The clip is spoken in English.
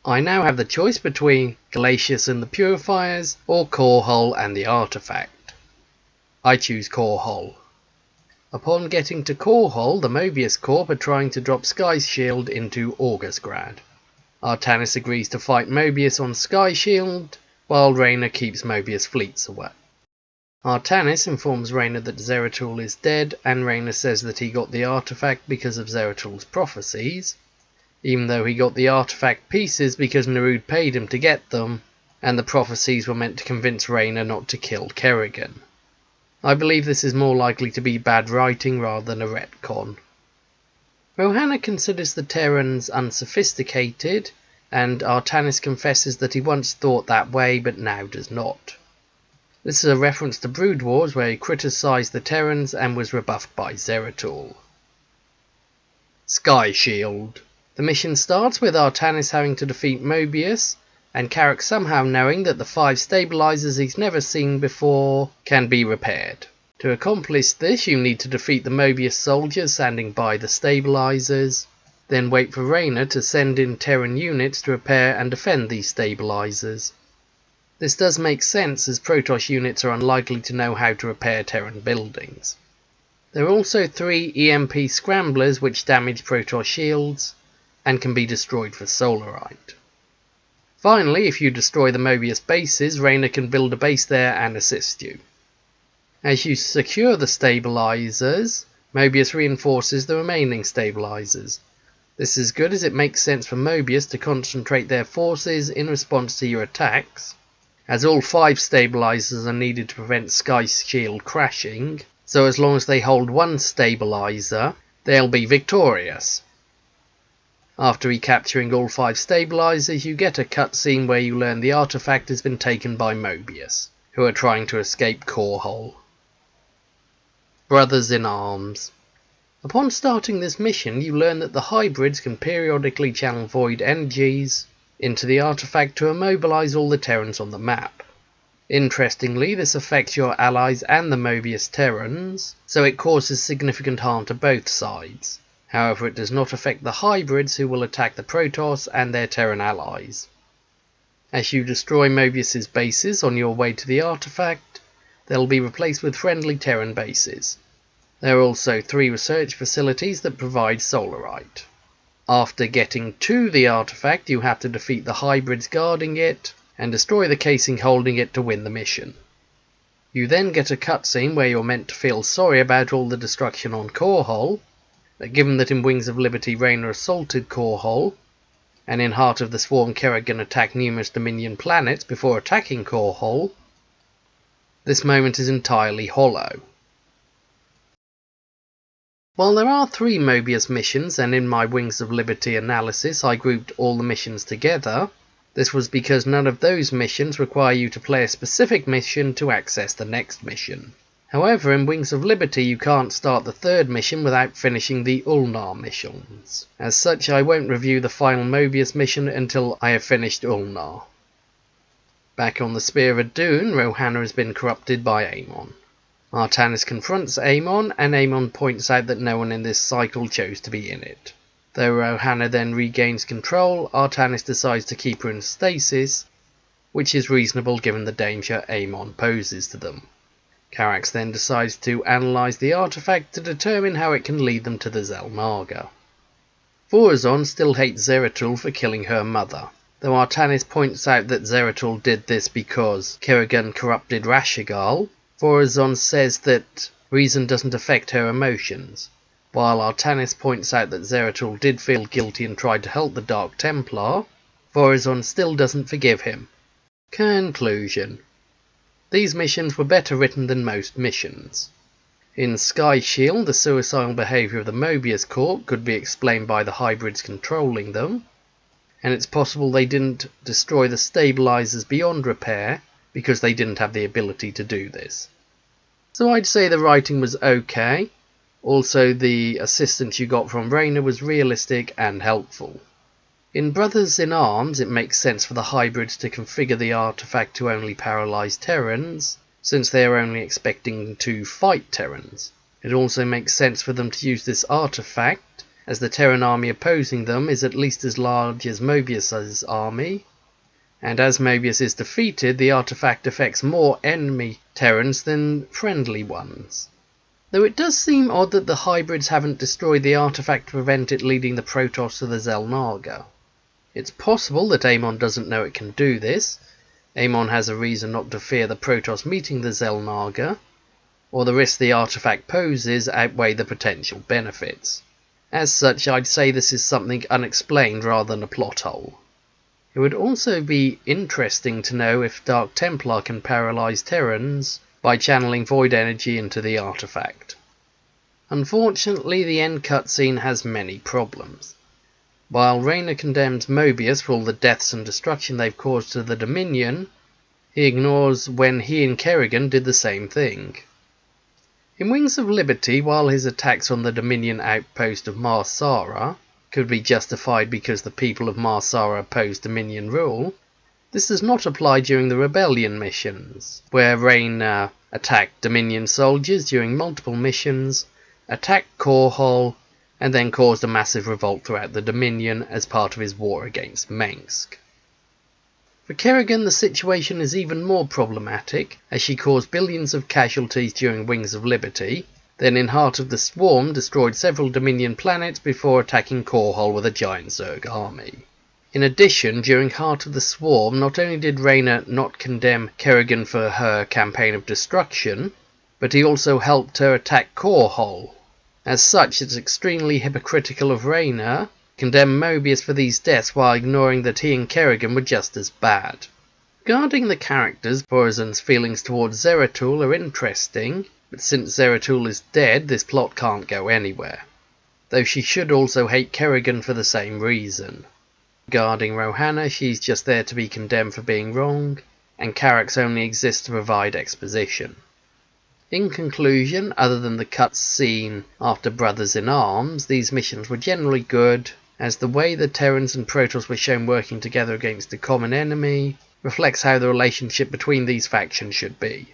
I now have the choice between Glacius and the Purifiers, or Korhal and the Artifact. I choose Korhal. Upon getting to Korhal, the Mobius Corp are trying to drop Sky Shield into Augustgrad. Artanis agrees to fight Mobius on Sky Shield, while Raynor keeps Mobius fleets away. Artanis informs Raynor that Zeratul is dead, and Raynor says that he got the artifact because of Zeratul's prophecies, even though he got the artifact pieces because Nerud paid him to get them, and the prophecies were meant to convince Raynor not to kill Kerrigan. I believe this is more likely to be bad writing rather than a retcon. Rohanna considers the Terrans unsophisticated, and Artanis confesses that he once thought that way but now does not. This is a reference to Brood Wars, where he criticised the Terrans and was rebuffed by Zeratul. Sky Shield. The mission starts with Artanis having to defeat Mobius, and Carrick somehow knowing that the 5 stabilizers he's never seen before can be repaired. To accomplish this, you need to defeat the Mobius soldiers standing by the stabilizers, then wait for Raynor to send in Terran units to repair and defend these stabilizers. This does make sense, as Protoss units are unlikely to know how to repair Terran buildings. There are also 3 EMP scramblers which damage Protoss shields and can be destroyed for Solarite. Finally, if you destroy the Mobius bases, Raynor can build a base there and assist you. As you secure the stabilizers, Mobius reinforces the remaining stabilizers. This is good, as it makes sense for Mobius to concentrate their forces in response to your attacks, as all 5 stabilizers are needed to prevent Sky Shield crashing, so as long as they hold 1 stabilizer, they'll be victorious. After recapturing all 5 stabilizers, you get a cutscene where you learn the artifact has been taken by Mobius, who are trying to escape Korhal. Brothers in Arms. Upon starting this mission, you learn that the hybrids can periodically channel void energies into the artifact to immobilize all the Terrans on the map. Interestingly, this affects your allies and the Mobius Terrans, so it causes significant harm to both sides. However, it does not affect the hybrids, who will attack the Protoss and their Terran allies. As you destroy Mobius's bases on your way to the artifact, they'll be replaced with friendly Terran bases. There are also 3 research facilities that provide Solarite. After getting to the artifact, you have to defeat the hybrids guarding it and destroy the casing holding it to win the mission. You then get a cutscene where you're meant to feel sorry about all the destruction on Korhal, but given that in Wings of Liberty Raynor assaulted Korhal, and in Heart of the Swarm Kerrigan attacked numerous Dominion planets before attacking Korhal, this moment is entirely hollow. While there are 3 Mobius missions, and in my Wings of Liberty analysis I grouped all the missions together, this was because none of those missions require you to play a specific mission to access the next mission. However, in Wings of Liberty you can't start the 3rd mission without finishing the Ulnar missions. As such, I won't review the final Mobius mission until I have finished Ulnar. Back on the Spear of Adun, Rohanna has been corrupted by Amon. Artanis confronts Amon, and Amon points out that no one in this cycle chose to be in it. Though Rohanna then regains control, Artanis decides to keep her in stasis, which is reasonable given the danger Amon poses to them. Carax then decides to analyse the artifact to determine how it can lead them to the Zelnaga. Vorazon still hates Zeratul for killing her mother, though Artanis points out that Zeratul did this because Kerrigan corrupted Rashigal. Vorazon says that reason doesn't affect her emotions, while Artanis points out that Zeratul did feel guilty and tried to help the Dark Templar. Vorazon still doesn't forgive him. Conclusion. These missions were better written than most missions. In Sky Shield, the suicidal behaviour of the Mobius Corp could be explained by the hybrids controlling them, and it's possible they didn't destroy the stabilizers beyond repair because they didn't have the ability to do this. So I'd say the writing was okay. Also, the assistance you got from Raynor was realistic and helpful. In Brothers in Arms, it makes sense for the hybrids to configure the artifact to only paralyze Terrans, since they are only expecting to fight Terrans. It also makes sense for them to use this artifact as the Terran army opposing them is at least as large as Mobius's army, and as Mobius is defeated, the artifact affects more enemy Terrans than friendly ones. Though it does seem odd that the hybrids haven't destroyed the artifact to prevent it leading the Protoss to the Xel'Naga. It's possible that Amon doesn't know it can do this. Amon has a reason not to fear the Protoss meeting the Xel'Naga, or the risks the artifact poses outweigh the potential benefits. As such, I'd say this is something unexplained rather than a plot hole. It would also be interesting to know if Dark Templar can paralyze Terrans by channeling void energy into the artifact. Unfortunately, the end cutscene has many problems. While Raynor condemns Mobius for all the deaths and destruction they've caused to the Dominion, he ignores when he and Kerrigan did the same thing. In Wings of Liberty, while his attacks on the Dominion outpost of Mars Sara could be justified because the people of Mars Sara opposed Dominion rule, this does not apply during the Rebellion missions, where Raynor attacked Dominion soldiers during multiple missions, attacked Korhal, and then caused a massive revolt throughout the Dominion as part of his war against Mengsk. For Kerrigan, the situation is even more problematic, as she caused billions of casualties during Wings of Liberty, then in Heart of the Swarm destroyed several Dominion planets before attacking Korhal with a giant Zerg army. In addition, during Heart of the Swarm, not only did Raynor not condemn Kerrigan for her campaign of destruction, but he also helped her attack Korhal. As such, it's extremely hypocritical of Raynor to condemn Mobius for these deaths while ignoring that he and Kerrigan were just as bad. Regarding the characters, Borazan's feelings towards Zeratul are interesting, but since Zeratul is dead, this plot can't go anywhere. Though she should also hate Kerrigan for the same reason. Regarding Rohanna, she's just there to be condemned for being wrong, and Carax only exists to provide exposition. In conclusion, other than the cut scene after Brothers in Arms, these missions were generally good, as the way the Terrans and Protoss were shown working together against a common enemy reflects how the relationship between these factions should be.